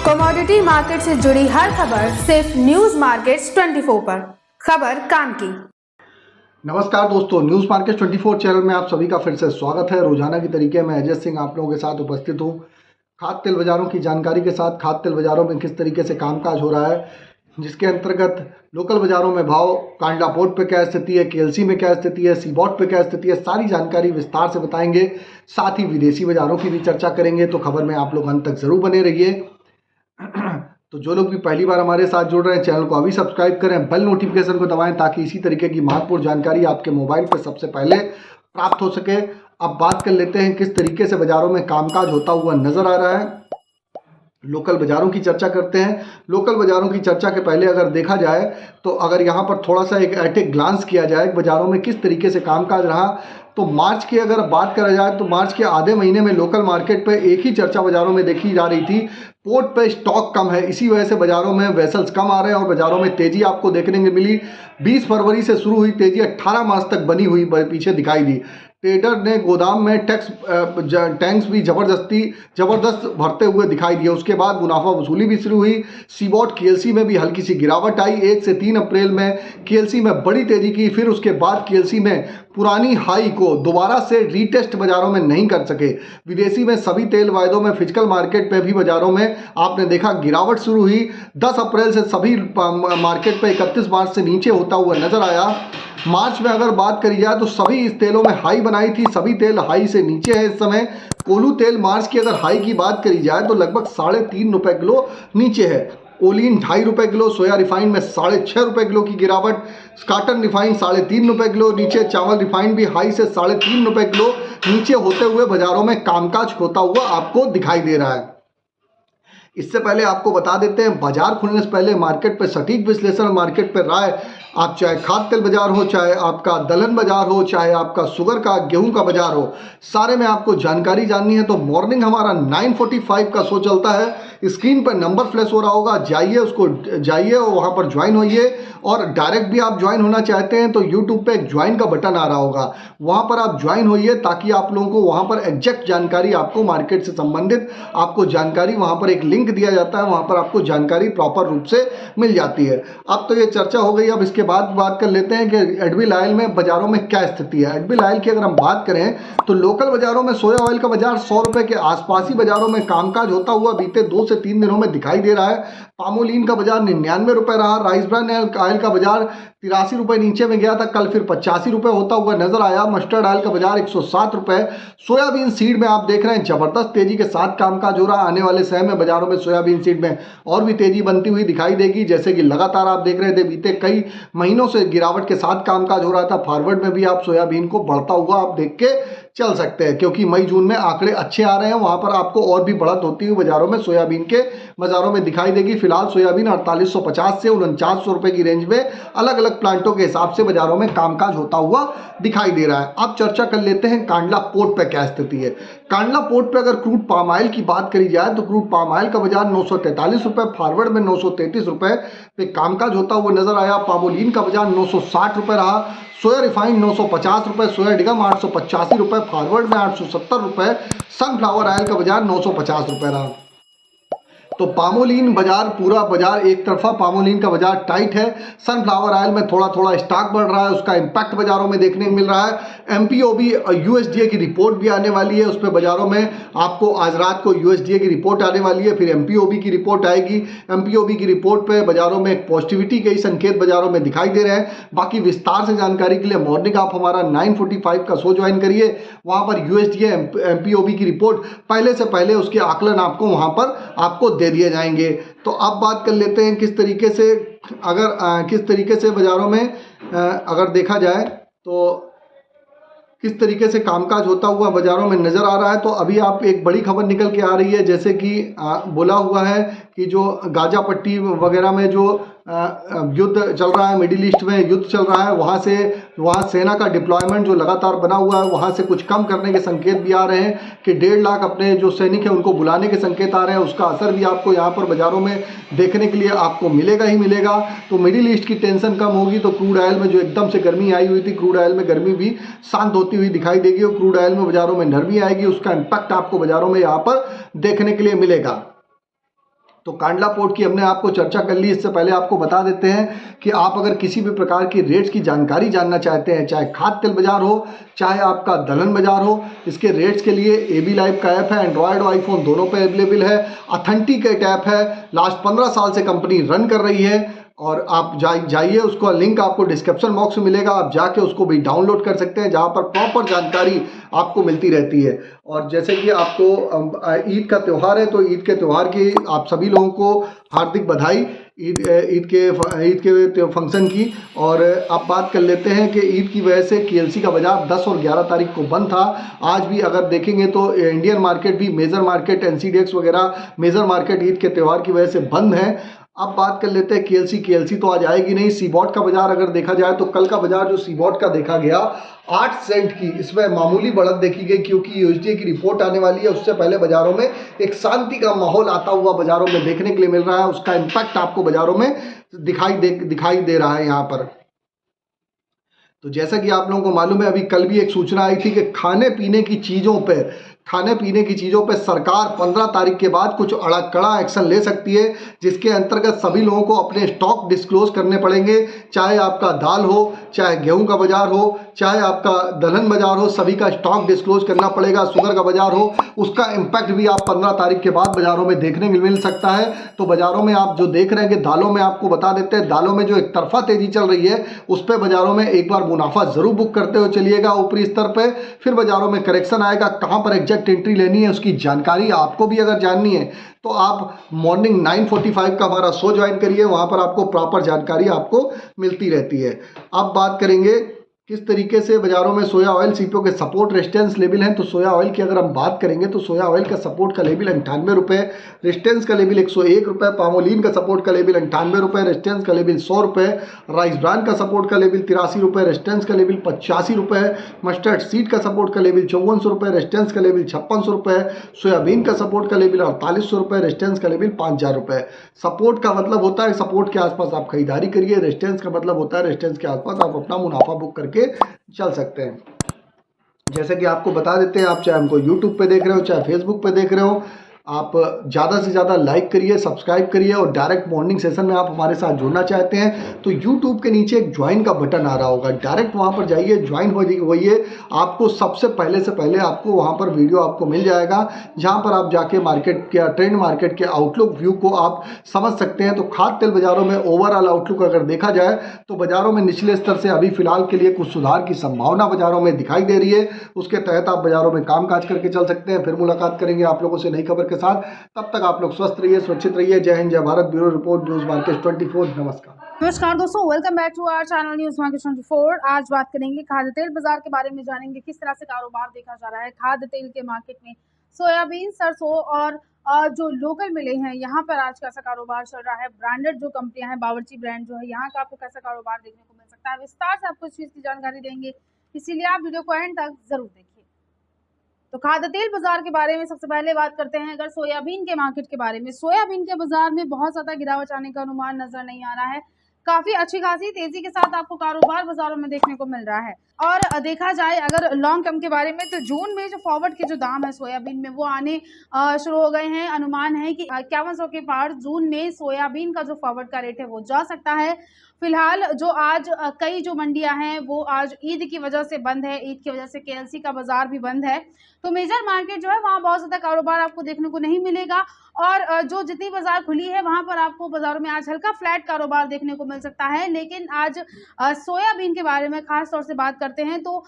Commodity market से जुड़ी हर खबर सिर्फ न्यूज मार्केट्स 24 पर। खबर काम की। नमस्कार दोस्तों, न्यूज़ मार्केट 24 चैनल में आप सभी का फिर से स्वागत है। रोजाना की तरीके मैं अजय सिंह आप लोगों के साथ उपस्थित हूँ। खाद्य तेल बाजारों की जानकारी के साथ खाद्य तेल बाजारों में किस तरीके से कामकाज हो रहा है, जिसके अंतर्गत लोकल बाजारों में भाव, कांडला पोर्ट पे क्या स्थिति है, केएलसी में क्या स्थिति है, सीबॉट पे क्या स्थिति है, सारी जानकारी विस्तार से बताएंगे। साथ ही विदेशी बाजारों की भी चर्चा करेंगे, तो खबर में आप लोग अंत तक जरूर बने रहिए। तो जो लोग भी पहली बार हमारे साथ जुड़ रहे हैं, चैनल को अभी सब्सक्राइब करें, बेल नोटिफिकेशन को दबाएं ताकि इसी तरीके की महत्वपूर्ण जानकारी आपके मोबाइल पर सबसे पहले प्राप्त हो सके। अब बात कर लेते हैं किस तरीके से बाजारों में कामकाज होता हुआ नजर आ रहा है। लोकल बाजारों की चर्चा करते हैं। लोकल बाजारों की चर्चा के पहले अगर देखा जाए तो अगर यहाँ पर थोड़ा सा एक एट ए ग्लांस किया जाए बाजारों में किस तरीके से कामकाज रहा, तो मार्च की अगर बात करा जाए तो मार्च के आधे महीने में लोकल मार्केट पे एक ही चर्चा बाजारों में देखी जा रही थी, पोर्ट पे स्टॉक कम है, इसी वजह से बाजारों में वेसल्स कम आ रहे हैं और बाजारों में तेजी आपको देखने को मिली। 20 फरवरी से शुरू हुई तेजी 18 मार्च तक बनी हुई पीछे दिखाई दी। ट्रेडर ने गोदाम में टैंक्स भी जबरदस्त भरते हुए दिखाई दिए। उसके बाद मुनाफा वसूली भी शुरू हुई। सीबॉट केएलसी में भी हल्की सी गिरावट आई। 1 से 3 अप्रैल में केएलसी में बड़ी तेजी की, फिर उसके बाद केएलसी में पुरानी हाई को दोबारा से रीटेस्ट बाजारों में नहीं कर सके। विदेशी में सभी तेल वायदों में फिजिकल मार्केट पे भी बाजारों में आपने देखा गिरावट शुरू हुई। 10 अप्रैल से सभी मार्केट पे 31 मार्च से नीचे होता हुआ नजर आया। मार्च में अगर बात करी जाए तो सभी इस तेलों में हाई बनाई थी, सभी तेल हाई से नीचे है इस समय। कोल्हू तेल मार्च की अगर हाई की बात करी जाए तो लगभग 3.5 रुपए किलो नीचे है। ओलिन 2.5 रुपए किलो, सोया रिफाइंड में 6.5 रुपए किलो की गिरावट, कॉटन रिफाइंड 3.5 रुपए किलो नीचे, चावल रिफाइंड भी हाई से 3.5 रुपए किलो नीचे होते हुए बाजारों में कामकाज होता हुआ आपको दिखाई दे रहा है। इससे पहले आपको बता देते हैं बाजार खुलने से पहले मार्केट पे सटीक विश्लेषण, मार्केट पे राय, आप चाहे खाद्य तेल बाजार हो, चाहे आपका दलहन बाजार हो, चाहे आपका शुगर का गेहूं का बाजार हो, सारे में आपको जानकारी जाननी है तो मॉर्निंग हमारा 9:45 का शो चलता है। स्क्रीन पर नंबर फ्लैश हो रहा होगा, जाइए और वहां पर ज्वाइन होइए। और डायरेक्ट भी आप ज्वाइन होना चाहते हैं तो यूट्यूब पे एक ज्वाइन का बटन आ रहा होगा, वहां पर आप ज्वाइन होइए ताकि आप लोगों को वहां पर एग्जैक्ट जानकारी, आपको मार्केट से संबंधित आपको जानकारी, वहां पर एक लिंक दिया जाता है, वहां पर आपको जानकारी प्रॉपर रूप से मिल जाती है। अब तो ये चर्चा हो गई, अब इसके बाद बात कर लेते हैं कि एडबिल ऑयल में बाजारों में क्या स्थिति है। एडबिल ऑयल की अगर हम बात करें तो लोकल बाजारों में सोया ऑयल का बाजार 100 रुपए के आसपास ही बाजारों में कामकाज होता हुआ बीते 2 से 3 दिनों में दिखाई दे रहा है। पामोलिन का बाजार 99 रुपए रहा। राइस ब्रांड ऑयल का बाजार 83 रुपए नीचे में गया था, कल फिर 85 रुपए होता हुआ नजर आया। मस्टर्ड ऑयल का बाजार 107 रुपए। सोयाबीन सीड में आप देख रहे हैं जबरदस्त तेजी के साथ कामकाज हो रहा है। आने वाले समय में बाजारों में सोयाबीन सीड में और भी तेजी बनती हुई दिखाई देगी, जैसे कि लगातार आप देख रहे थे बीते कई महीनों से गिरावट के साथ कामकाज हो रहा था। फॉरवर्ड में भी आप सोयाबीन को बढ़ता हुआ आप देख के चल सकते हैं, क्योंकि मई जून में आंकड़े अच्छे आ रहे हैं, वहां पर आपको और भी बढ़त होती हुई बाजारों में सोयाबीन के बाजारों में दिखाई देगी। फिलहाल सोयाबीन 4850 से 4900 रुपए की रेंज में अलग अलग प्लांटों के हिसाब से बाजारों में कामकाज होता हुआ दिखाई दे रहा है। अब चर्चा कर लेते हैं कांडला पोर्ट पे क्या स्थिति है। कांडला पोर्ट पे अगर क्रूड पाम ऑयल की बात करी जाए तो क्रूड पाम ऑयल का बाजार 943 रुपए, फॉरवर्ड में 933 रुपए पे कामकाज होता हुआ नजर आया। पामोलिन का बाजार 960 रुपए रहा। सोया रिफाइंड 950 रुपए, सोया डिगम 885 रुपए, फॉरवर्ड में 870 रुपए। सनफ्लावर ऑयल का बाजार 950 रुपए रहा। तो पामोलिन बाजार, पूरा बाजार एक तरफा पामोलिन का बाजार टाइट है। सनफ्लावर ऑयल में थोड़ा थोड़ा स्टॉक बढ़ रहा है, उसका इंपैक्ट बाजारों में देखने को मिल रहा है। एमपीओबी यूएसडीए की रिपोर्ट भी आने वाली है, उस पर बाजारों में आपको आज रात को यूएसडीए की रिपोर्ट आने वाली है, फिर एमपीओबी की रिपोर्ट आएगी। एमपीओबी की रिपोर्ट पे बाजारों में एक पॉजिटिविटी के ही संकेत बाजारों में दिखाई दे रहे हैं। बाकी विस्तार से जानकारी के लिए मॉर्निंग आप हमारा 9:45 का शो ज्वाइन करिए, वहां पर यूएसडीए एमपीओबी की रिपोर्ट पहले से पहले उसके आकलन आपको वहां पर आपको दे दिए जाएंगे। तो अब बात कर लेते हैं किस तरीके से बाजारों में अगर देखा जाए तो किस तरीके से कामकाज होता हुआ बाजारों में नजर आ रहा है। तो अभी आप एक बड़ी खबर निकल के आ रही है, जैसे कि बोला हुआ है कि जो गाजा पट्टी वगैरह में जो युद्ध चल रहा है, मिडिल ईस्ट में युद्ध चल रहा है, वहाँ सेना का डिप्लॉयमेंट जो लगातार बना हुआ है, वहाँ से कुछ कम करने के संकेत भी आ रहे हैं कि 1.5 लाख अपने जो सैनिक हैं उनको बुलाने के संकेत आ रहे हैं। उसका असर भी आपको यहाँ पर बाजारों में देखने के लिए आपको मिलेगा ही मिलेगा। तो मिडिल ईस्ट की टेंशन कम होगी तो क्रूड ऑयल में जो एकदम से गर्मी आई हुई थी, क्रूड ऑयल में गर्मी भी शांत होती हुई दिखाई देगी और क्रूड ऑयल में बाजारों में नरमी आएगी। उसका इम्पैक्ट आपको बाजारों में यहाँ पर देखने के लिए मिलेगा। तो कांडला पोर्ट की हमने आपको चर्चा कर ली। इससे पहले आपको बता देते हैं कि आप अगर किसी भी प्रकार की रेट्स की जानकारी जानना चाहते हैं, चाहे खाद्य तेल बाजार हो, चाहे आपका दलहन बाजार हो, इसके रेट्स के लिए AB लाइव का ऐप है, एंड्रॉयड और आईफोन दोनों पे अवेलेबल है। ऑथेंटिकेट ऐप है, लास्ट 15 साल से कंपनी रन कर रही है और आप जाइए, उसका लिंक आपको डिस्क्रिप्शन बॉक्स में मिलेगा, आप जाके उसको भी डाउनलोड कर सकते हैं, जहां पर प्रॉपर जानकारी आपको मिलती रहती है। और जैसे कि आपको ईद का त्यौहार है, तो ईद के त्यौहार की आप सभी लोगों को हार्दिक बधाई ईद के फंक्शन की। और आप बात कर लेते हैं कि ईद की वजह से KLC का बाजार 10 और 11 तारीख को बंद था। आज भी अगर देखेंगे तो इंडियन मार्केट भी, मेजर मार्केट NCDX वगैरह मेजर मार्केट ईद के त्यौहार की वजह से बंद है। अब बात कर लेते हैं KLC तो आज आएगी नहीं। सीबॉट का बाजार अगर देखा जाए तो कल का बाजार जो सीबॉट का देखा गया 8 सेंट की, इसमें मामूली बढ़त देखी गई क्योंकि USDA की रिपोर्ट आने वाली है। उससे पहले बाजारों में एक शांति का माहौल आता हुआ बाजारों में देखने के लिए मिल रहा है। उसका इम्पैक्ट आपको बाजारों में दिखाई दे रहा है यहाँ पर। तो जैसा कि आप लोगों को मालूम है, अभी कल भी एक सूचना आई थी कि खाने पीने की चीज़ों पे सरकार 15 तारीख के बाद कुछ कड़ा एक्शन ले सकती है, जिसके अंतर्गत सभी लोगों को अपने स्टॉक डिस्क्लोज करने पड़ेंगे। चाहे आपका दाल हो, चाहे गेहूं का बाजार हो, चाहे आपका दलहन बाजार हो, सभी का स्टॉक डिस्क्लोज करना पड़ेगा। शुगर का बाजार हो, उसका इम्पैक्ट भी आप 15 तारीख के बाद बाजारों में देखने को मिल सकता है। तो बाजारों में आप जो देख रहे हैं कि दालों में आपको बता देते हैं, दालों में जो एक तरफा तेजी चल रही है, उस पर बाजारों में एक बार मुनाफा जरूर बुक करते हुए चलिएगा ऊपरी स्तर पे। फिर बाजारों में करेक्शन आएगा, कहां पर एग्जैक्ट एंट्री लेनी है उसकी जानकारी आपको भी अगर जाननी है तो आप मॉर्निंग 9:45 का हमारा शो ज्वाइन करिए, वहां पर आपको प्रॉपर जानकारी आपको मिलती रहती है। अब बात करेंगे किस तरीके से बाजारों में सोया ऑयल CPO के सपोर्ट रेजिस्टेंस लेवल हैं। तो सोया ऑयल की अगर हम बात करेंगे तो सोया ऑयल का सपोर्ट का लेवल 98 रुपये, रेजिस्टेंस का लेवल 101 रुपये, पामोलिन का सपोर्ट का लेवल 98 रुपये, रेजिस्टेंस का लेवल 100 रुपये, राइस ब्रांड का सपोर्ट का लेवल 83 रुपये, रेजिस्टेंस का लेवल 85 रुपये, मस्टर्ड सीड का सपोर्ट का लेवल 5400 रुपये, रेजिस्टेंस का लेवल 5600 रुपये, सोयाबीन का सपोर्ट का लेवल 4800 रुपये, रेजिस्टेंस का लेवल 5000 रुपये। सपोर्ट का मतलब होता है सपोर्ट के आसपास आप खरीदारी करिए, रेजिस्टेंस का मतलब होता है रेजिस्टेंस के आसपास आप अपना मुनाफा बुक करके चल सकते हैं। जैसे कि आपको बता देते हैं, आप चाहे हमको YouTube पे देख रहे हो, चाहे Facebook पे देख रहे हो, आप ज़्यादा से ज़्यादा लाइक करिए, सब्सक्राइब करिए। और डायरेक्ट मॉर्निंग सेशन में आप हमारे साथ जुड़ना चाहते हैं तो YouTube के नीचे एक ज्वाइन का बटन आ रहा होगा, डायरेक्ट वहाँ पर जाइए, ज्वाइन होइए। आपको सबसे पहले आपको वहाँ पर वीडियो आपको मिल जाएगा, जहाँ पर आप जाके मार्केट के ट्रेंड, मार्केट के आउटलुक व्यू को आप समझ सकते हैं। तो खाद्य तेल बाजारों में ओवरऑल आउटलुक अगर देखा जाए तो बाजारों में निचले स्तर से अभी फिलहाल के लिए कुछ सुधार की संभावना बाजारों में दिखाई दे रही है। उसके तहत आप बाजारों में कामकाज करके चल सकते हैं। फिर मुलाकात करेंगे आप लोगों से नई खबर के साथ। तब तक आप लोग स्वस्थ रहिए, सुरक्षित रहिए। जय हिंद, जय Bharat. Bureau report, news market 24। नमस्कार दोस्तों, welcome back to our channel news market 24। आज बात करेंगे खाद्य तेल बाजार के बारे में, जानेंगे किस तरह से कारोबार देखा जा रहा है खाद्य तेल के मार्केट में। सोयाबीन, सरसों और जो लोकल मिले हैं, यहाँ पर आज कैसा कारोबार चल रहा है। ब्रांडेड जो कंपनियां हैं, बावर्ची ब्रांड जो है, यहाँ का आपको कैसा कारोबार देखने को मिल सकता है। विस्तार से आपको इस चीज की जानकारी देंगे, इसीलिए आप वीडियो को एंड तक जरूर देखिए। तो खाद्य तेल बाजार के बारे में सबसे पहले बात करते हैं अगर सोयाबीन के मार्केट के बारे में। सोयाबीन के बाजार में बहुत ज्यादा गिरावट आने का अनुमान नजर नहीं आ रहा है। काफी अच्छी खासी तेजी के साथ आपको कारोबार बाजारों में देखने को मिल रहा है। और देखा जाए अगर लॉन्ग टर्म के बारे में, तो जून में जो फॉरवर्ड के जो दाम है सोयाबीन में, वो आने शुरू हो गए हैं। अनुमान है कि 5100 के पार जून में सोयाबीन का जो फॉरवर्ड का रेट है वो जा सकता है। फिलहाल जो आज कई जो मंडियां हैं वो आज ईद की वजह से बंद है, ईद की वजह से KLC का बाजार भी बंद है। तो मेजर मार्केट जो है वहाँ बहुत ज्यादा कारोबार आपको देखने को नहीं मिलेगा। और जो जितनी बाजार खुली है वहां पर आपको बाजारों में आज हल्का फ्लैट कारोबार देखने को मिल सकता है। लेकिन आज सोयाबीन के बारे में खास तौर से बात करते हैं तो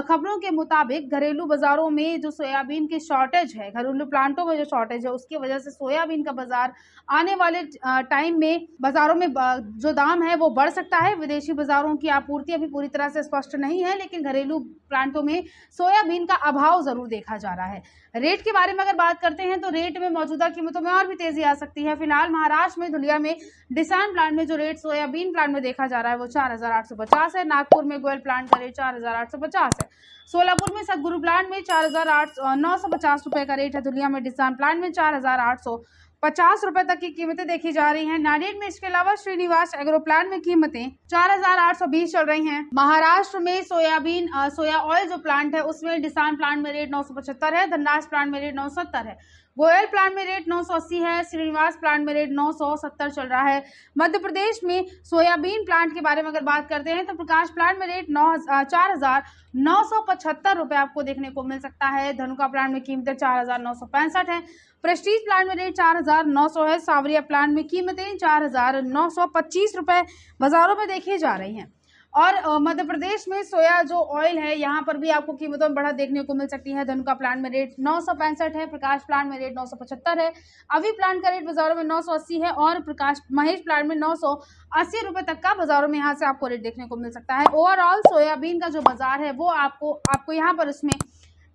खबरों के मुताबिक घरेलू बाजारों में जो सोयाबीन की शॉर्टेज है, घरेलू प्लांटों में जो शॉर्टेज है, उसकी वजह से सोयाबीन का बाजार आने वाले टाइम में बाजारों में जो दाम है वो बढ़ सकता है। विदेशी बाजारों की आपूर्ति अभी पूरी तरह से स्पष्ट नहीं है, लेकिन घरेलू प्लांटों में सोयाबीन का अभाव जरूर देखा जा रहा है। रेट के बारे में अगर बात करते हैं तो रेट में मौजूदा कीमतों में और भी तेजी आ सकती है। फिलहाल महाराष्ट्र में धुलिया में डिसान प्लांट में जो रेट सोयाबीन प्लांट में देखा जा रहा है वो 4850 है। नागपुर में गोयल प्लांट का रेट 4850 है। सोलापुर में सदगुरु प्लांट में 4950 रुपए का रेट है। धुलिया में डिसान प्लांट में 4850 रुपए तक की कीमतें देखी जा रही हैं। नांदेड़ में इसके अलावा श्रीनिवास एग्रो प्लांट में कीमतें 4820 चल रही हैं। महाराष्ट्र में सोयाबीन सोया ऑयल जो प्लांट है उसमें डिसान प्लांट में रेट 975 है। धनराज प्लांट में रेट 970 है। गोयल प्लांट में रेट 980 है, श्रीनिवास प्लांट में रेट 970 चल रहा है। मध्य प्रदेश में सोयाबीन प्लांट के बारे में अगर बात करते हैं तो प्रकाश प्लांट में रेट 4,975 रुपए आपको देखने को मिल सकता है। धनुका प्लांट में कीमतें 4,965 है। प्रेस्टीज प्लांट में रेट 4,900 है। सावरिया प्लांट में कीमतें 4,925 रुपए बाजारों में देखी जा रही हैं। और मध्य प्रदेश में सोया जो ऑयल है यहाँ पर भी आपको कीमतों में बढ़त देखने को मिल सकती है। धनुका प्लांट में रेट 965 है, प्रकाश प्लांट में रेट 975 है, अभी प्लांट का रेट बाजारों में 980 है और प्रकाश महेश प्लांट में 980 रुपए तक का बाजारों में यहाँ से आपको रेट देखने को मिल सकता है। ओवरऑल सोयाबीन का जो बाजार है वो आपको यहाँ पर उसमें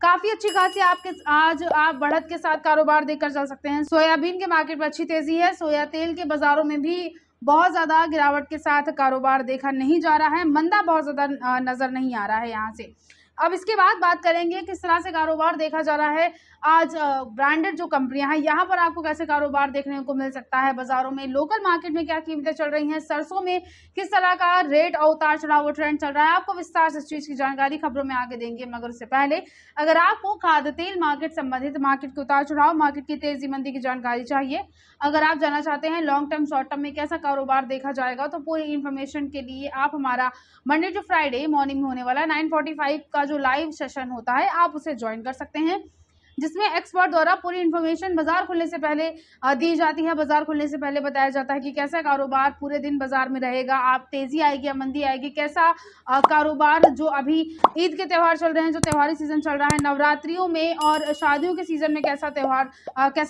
काफी अच्छी खासी आज आप बढ़त के साथ कारोबार देखकर चल सकते हैं। सोयाबीन के मार्केट में अच्छी तेजी है। सोया तेल के बाजारों में भी बहुत ज्यादा गिरावट के साथ कारोबार देखा नहीं जा रहा है। मंदा बहुत ज्यादा नजर नहीं आ रहा है यहाँ से। अब इसके बाद बात करेंगे किस तरह से कारोबार देखा जा रहा है। आज ब्रांडेड जो कंपनियां हैं यहाँ पर आपको कैसे कारोबार देखने को मिल सकता है बाजारों में। लोकल मार्केट में क्या कीमतें चल रही हैं, सरसों में किस तरह का रेट और उतार चढ़ाव ट्रेंड चल रहा है, आपको विस्तार से इस चीज की जानकारी खबरों में आगे देंगे। मगर उससे पहले अगर आपको खाद्य तेल मार्केट संबंधित मार्केट के उतार चढ़ाव, मार्केट की तेजी मंदी की जानकारी चाहिए, अगर आप जानना चाहते हैं लॉन्ग टर्म शॉर्ट टर्म में कैसा कारोबार देखा जाएगा, तो पूरी इन्फॉर्मेशन के लिए आप हमारा मंडे टू फ्राइडे मॉर्निंग में होने वाला 9:45 का जो लाइव सेशन होता है आप उसे ज्वाइन कर सकते हैं, जिसमें एक्सपर्ट द्वारा पूरी इन्फॉर्मेशन बाजार खुलने से पहले दी जाती है। बाजार खुलने से पहले बताया जाता है कि कैसा कारोबार पूरे दिन बाजार में रहेगा, आप तेजी आएगी या मंदी आएगी, कैसा कारोबार जो अभी ईद के त्यौहार चल रहे हैं, जो त्योहारी सीजन चल रहा है, नवरात्रियों में और शादियों के सीजन में कैसा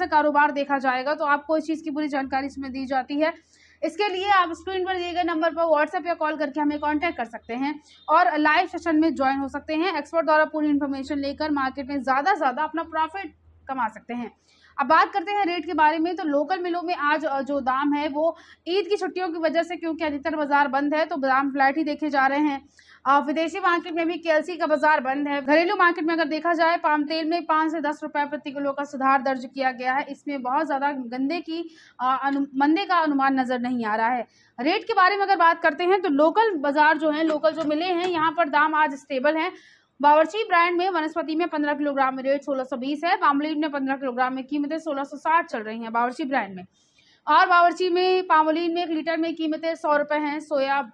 कारोबार देखा जाएगा, तो आपको इस चीज़ की पूरी जानकारी इसमें दी जाती है। इसके लिए आप स्क्रीन पर दिए गए नंबर पर व्हाट्सएप या कॉल करके हमें कांटेक्ट कर सकते हैं और लाइव सेशन में ज्वाइन हो सकते हैं। एक्सपर्ट द्वारा पूरी इन्फॉर्मेशन लेकर मार्केट में ज़्यादा से ज़्यादा अपना प्रॉफिट कमा सकते हैं। अब बात करते हैं रेट के बारे में, तो लोकल मिलों में आज जो दाम है वो ईद की छुट्टियों की वजह से, क्योंकि अधिकतर बाजार बंद है, तो दाम फ्लैट ही देखे जा रहे हैं। विदेशी मार्केट में भी केएलसी का बाजार बंद है। घरेलू मार्केट में अगर देखा जाए पाम तेल में 5 से 10 रुपए प्रति किलो का सुधार दर्ज किया गया है। इसमें बहुत ज्यादा मंदे का अनुमान नजर नहीं आ रहा है। रेट के बारे में अगर बात करते हैं तो लोकल बाजार जो है, लोकल जो मिले हैं, यहाँ पर दाम आज स्टेबल है। बावर्ची ब्रांड में वनस्पति में 15 किलोग्राम में रेट 1620 है। पामोलिन में 15 किलोग्राम में कीमतें 1660 चल रही हैं बावर्ची ब्रांड में। और बावर्ची में पामोलिन में 1 लीटर में कीमतें 100 रुपए हैं। सोया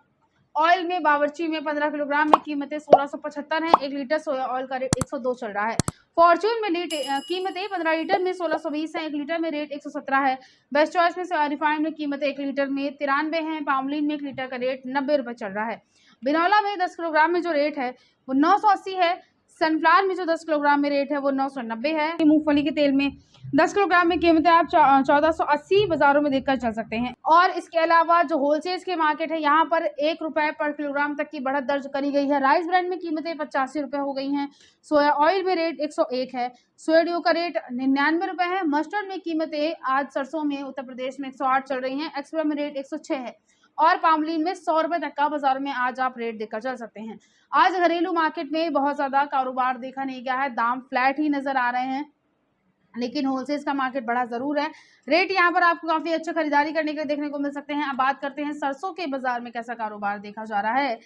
ऑयल में बावर्ची में 15 किलोग्राम में कीमतें 1675 हैं। 1 लीटर सोया ऑयल का रेट 102 चल रहा है। फॉर्च्यून में कीमतें 15 लीटर में 1620 है। 1 लीटर में रेट 117 है। बेस्ट चॉइस में सोया रिफाइंड में कीमतें 1 लीटर में 93 है। पामोलिन में 1 लीटर का रेट 90 रुपए चल रहा है। बिनौला में 10 किलोग्राम में जो रेट है वो 980 है। सनफ्लावर में जो 10 किलोग्राम में रेट है वो 990 है। मूंगफली के तेल में 10 किलोग्राम में कीमतें आप 1480 बाजारों में देखकर चल सकते हैं। और इसके अलावा जो होलसेल के मार्केट है यहाँ पर 1 रुपए पर किलोग्राम तक की बढ़त दर्ज करी गई है। राइस ब्रांड में कीमतें 85 रुपए हो गई हैं। सोया ऑयल में रेट 101 है। सोयाडियो का रेट 99 रुपए है। मस्टर्ड में कीमतें आज सरसों में उत्तर प्रदेश में 108 चल रही हैं। एक्सप्रा में रेट 106 है। और पामोलिन में 100 रुपए तक का बाजार में आज आप रेट देखकर चल सकते हैं। आज घरेलू मार्केट में बहुत ज्यादा कारोबार देखा नहीं गया है, दाम फ्लैट ही नजर आ रहे हैं, लेकिन होलसेल का मार्केट बड़ा जरूर है। रेट यहाँ पर आपको काफी अच्छा खरीदारी करने के लिए देखने को मिल सकते हैं। अब बात करते हैं सरसों के बाजार में कैसा कारोबार देखा जा रहा है।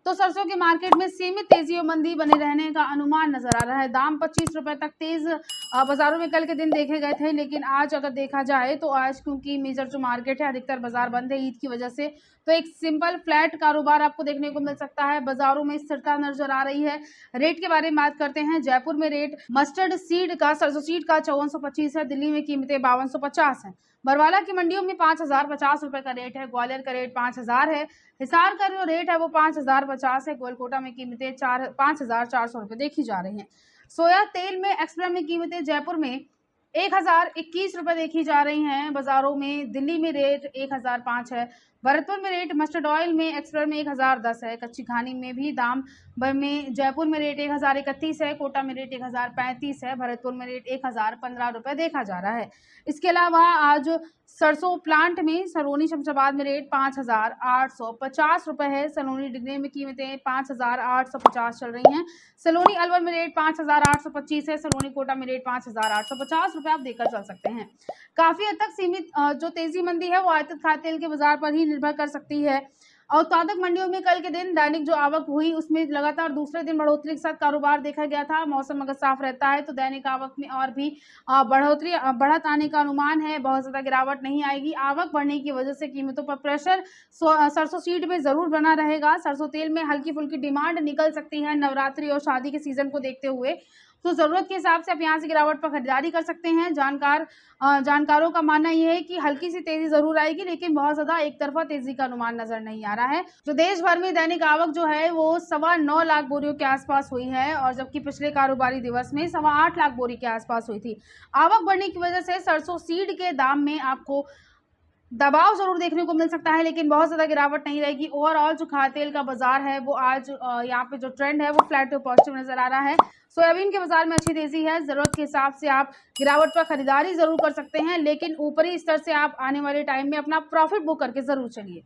तो सरसों के मार्केट में सीमित तेजी और मंदी बने रहने का अनुमान नजर आ रहा है। दाम 25 रुपए तक तेज बाजारों में कल के दिन देखे गए थे, लेकिन आज अगर देखा जाए तो आज क्योंकि मेजर जो मार्केट है अधिकतर बाजार बंद है ईद की वजह से, तो एक सिंपल फ्लैट कारोबार आपको देखने को मिल सकता है। बाजारों में स्थिरता नजर आ रही है। रेट के बारे में बात करते हैं। जयपुर में रेट मस्टर्ड सीड का, सरसों सीड का 5425 है। दिल्ली में कीमतें 5250 है। बरवाला की मंडियों में 5050 रुपए का रेट है। ग्वालियर का रेट 5000 है। हिसार का जो रेट है वो 5050 है। गोलकोटा में कीमतें 5400 रुपए देखी जा रही हैं। सोया तेल में एक्सप्रा में कीमतें जयपुर में 1021 रुपए देखी जा रही हैं बाजारों में। दिल्ली में रेट 1005 है। भरतपुर में रेट मस्टर्ड ऑयल में एक्सप्रा में 1010 है। कच्ची घानी में भी दाम में जयपुर में रेट 1031 है। कोटा में रेट 1035 है। भरतपुर में रेट 1015 रुपए देखा जा रहा है। इसके अलावा आज सरसों प्लांट में सलोनी शमशाबाद में रेट 5850 रुपए है। सलोनी डिग्री में कीमतें 5850 चल रही हैं। सलोनी अलवर में रेट 5825 है। सलोनी कोटा में रेट 5850 रुपए आप देकर चल सकते हैं। काफी हद तक सीमित जो तेजी मंदी है वो आयातित खाद्य तेल के बाजार पर ही निर्भर कर सकती है। उत्पादक मंडियों में कल के दिन दैनिक जो आवक हुई उसमें लगातार दूसरे दिन बढ़ोतरी के साथ कारोबार देखा गया था। मौसम अगर साफ रहता है तो दैनिक आवक में और भी बढ़त आने का अनुमान है। बहुत ज्यादा गिरावट नहीं आएगी। आवक बढ़ने की वजह से कीमतों पर प्रेशर सरसों सीड में जरूर बना रहेगा। सरसों तेल में हल्की फुल्की डिमांड निकल सकती है नवरात्रि और शादी के सीजन को देखते हुए, तो जरूरत के हिसाब से आप यहाँ से गिरावट पर खरीदारी कर सकते हैं। जानकारों का मानना यह है कि हल्की सी तेजी जरूर आएगी, लेकिन बहुत ज्यादा एक तरफा तेजी का अनुमान नजर नहीं आ रहा है। जो देश भर में दैनिक आवक जो है वो 9.25 लाख बोरियों के आसपास हुई है, और जबकि पिछले कारोबारी दिवस में 8.25 लाख बोरी के आसपास हुई थी। आवक बढ़ने की वजह से सरसों सीड के दाम में आपको दबाव जरूर देखने को मिल सकता है, लेकिन बहुत ज्यादा गिरावट नहीं रहेगी। ओवरऑल जो खाद्य तेल का बाजार है वो आज यहाँ पे जो ट्रेंड है वो फ्लैट टू पॉजिटिव नजर आ रहा है। सोयाबीन के बाजार में अच्छी तेजी है। जरूरत के हिसाब से आप गिरावट पर खरीदारी जरूर कर सकते हैं, लेकिन ऊपरी स्तर से आप आने वाले टाइम में अपना प्रॉफिट बुक करके जरूर चलिए।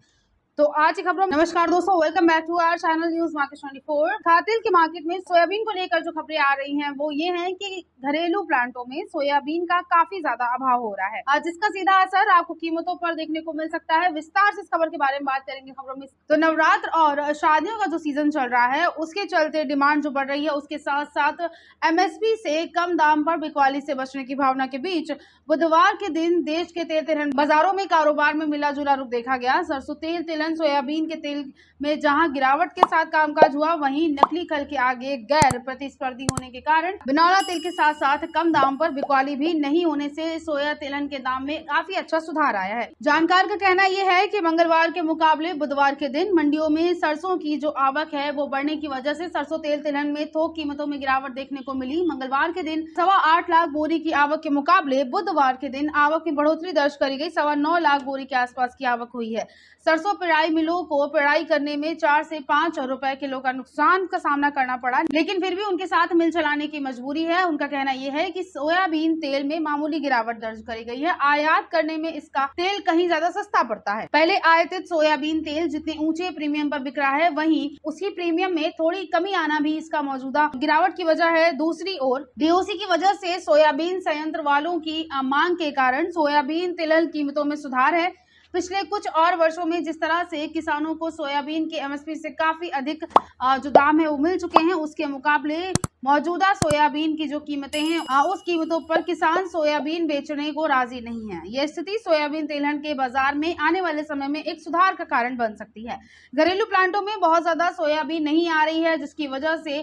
तो आज की खबरों में नमस्कार दोस्तों, welcome back to our channel news market 24। खाद्य तेल के मार्केट में सोयाबीन को लेकर जो खबरें आ रही हैं वो ये हैं कि घरेलू प्लांटों में सोयाबीन का काफी ज्यादा अभाव हो रहा है, जिसका सीधा असर आपको कीमतों पर देखने को मिल सकता है। विस्तार से इस खबर के बारे में बात करेंगे खबरों में। तो नवरात्र और शादियों का जो सीजन चल रहा है उसके चलते डिमांड जो बढ़ रही है, उसके साथ साथ एमएसपी से कम दाम पर बिकवाली से बचने की भावना के बीच बुधवार के दिन देश के तेल तिलहन बाजारों में कारोबार में मिला जुला रुख देखा गया। सरसों तेल, तिलहन, सोयाबीन के तेल में जहां गिरावट के साथ कामकाज हुआ, वहीं नकली खल के आगे गैर प्रतिस्पर्धी होने के कारण बिनौला तेल के साथ साथ कम दाम पर बिकवाली भी नहीं होने से सोया तिलहन के दाम में काफी अच्छा सुधार आया है। जानकार का कहना यह है कि मंगलवार के मुकाबले बुधवार के दिन मंडियों में सरसों की जो आवक है वो बढ़ने की वजह से सरसों तेल तिलहन में थोक कीमतों में गिरावट देखने को मिली। मंगलवार के दिन 8.25 लाख बोरी की आवक के मुकाबले बुधवार के दिन आवक में बढ़ोतरी दर्ज करी गई। 9.25 लाख बोरी के आसपास की आवक हुई है। सरसों पेराई मिलों को पेराई करने में 4 से 5 रुपए किलो का नुकसान का सामना करना पड़ा, लेकिन फिर भी उनके साथ मिल चलाने की मजबूरी है। उनका कहना यह है कि सोयाबीन तेल में मामूली गिरावट दर्ज करी गई है। आयात करने में इसका तेल कहीं ज्यादा सस्ता पड़ता है। पहले आयातित सोयाबीन तेल जितने ऊंचे प्रीमियम पर बिक रहा है, वहीं उसी प्रीमियम में थोड़ी कमी आना भी इसका मौजूदा गिरावट की वजह है। दूसरी ओर डीओसी की वजह से सोयाबीन संयंत्र वालों की मांग के कारण सोयाबीन तिलहन कीमतों में सुधार है। पिछले कुछ और वर्षों में जिस तरह से किसानों को सोयाबीन के एमएसपी से काफी अधिक जो दाम है वो मिल चुके हैं, उसके मुकाबले मौजूदा सोयाबीन की जो कीमतें हैं उस कीमतों पर किसान सोयाबीन बेचने को राजी नहीं है। यह स्थिति सोयाबीन तिलहन के बाजार में आने वाले समय में एक सुधार का कारण बन सकती है। घरेलू प्लांटों में बहुत ज्यादा सोयाबीन नहीं आ रही है, जिसकी वजह से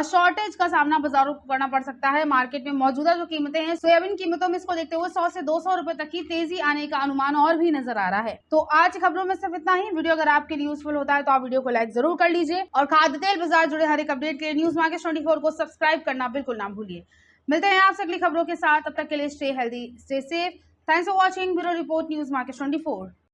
शॉर्टेज का सामना बाजारों को करना पड़ सकता है। मार्केट में मौजूदा जो कीमतें हैं सोयाबीन कीमतों में इसको देखते हुए 100 से 200 रुपए तक की तेजी आने का अनुमान और भी नजर आ रहा है। तो आज की खबरों में सिर्फ इतना ही। वीडियो अगर आपके लिए यूजफुल होता है तो आप वीडियो को लाइक जरूर कर लीजिए, और खाद्य तेल बाजार जुड़े हर एक अपडेट के लिए न्यूज मार्केट 24 को सब्सक्राइब करना बिल्कुल ना भूलिए। मिलते हैं आपसे अगली खबरों के साथ, तब तक के लिए stay healthy, stay safe. Thanks for watching. Bureau report, news market 24।